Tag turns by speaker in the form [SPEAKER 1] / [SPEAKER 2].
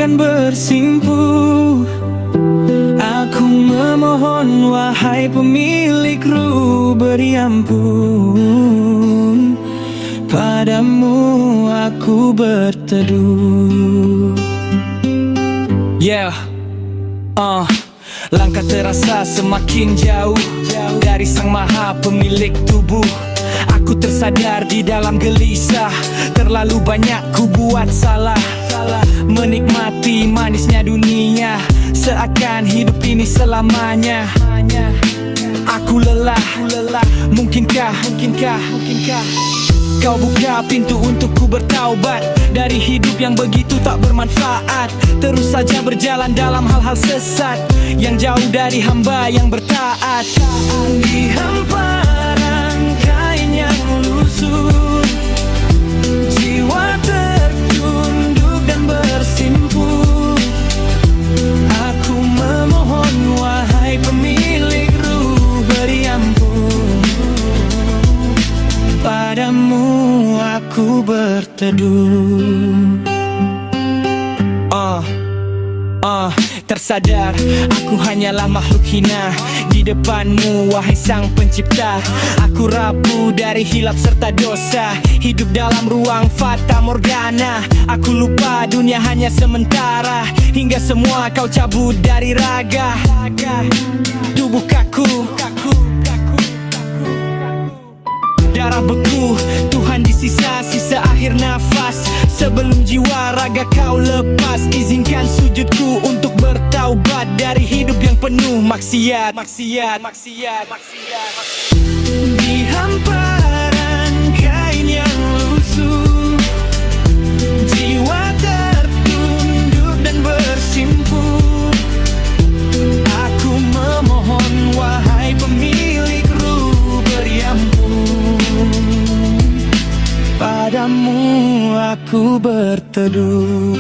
[SPEAKER 1] dan bersimpuh. Aku memohon wahai pemilik ruh, beri ampun. Padamu aku berteduh. Langkah terasa semakin jauh dari Sang Maha Pemilik tubuh. Aku tersadar di dalam gelisah, terlalu banyak ku buat salah. Menikmati manisnya dunia, seakan hidup ini selamanya. Aku lelah, mungkinkah Kau buka pintu untukku bertaubat dari hidup yang begitu tak bermanfaat. Terus saja berjalan dalam hal-hal sesat yang jauh dari hamba yang bertaat. Di hamparan kain yang lusuh, jiwa tertunduk dan bersimpuh. Aku memohon wahai pemilik ruh, beri ampun. Padamu aku berteduh. Tersadar aku hanyalah makhluk hina di depanmu, wahai Sang Pencipta. Aku rapuh dari hilap serta dosa, hidup dalam ruang fata morgana. Aku lupa dunia hanya sementara, hingga semua kau cabut dari raga. Tubuh kaku, darah beku, Tuhan di sisa-sisa akhir nafas. Sebelum jiwa raga kau lepas, izinkan sujudku untuk bertaubat dari hidup yang penuh maksiat. Di hamparan kain yang lusuh, jiwa tertunduk dan bersimpuh. Aku memohon wahai pemilik ruh, beri ampun. Padamu aku berteduh.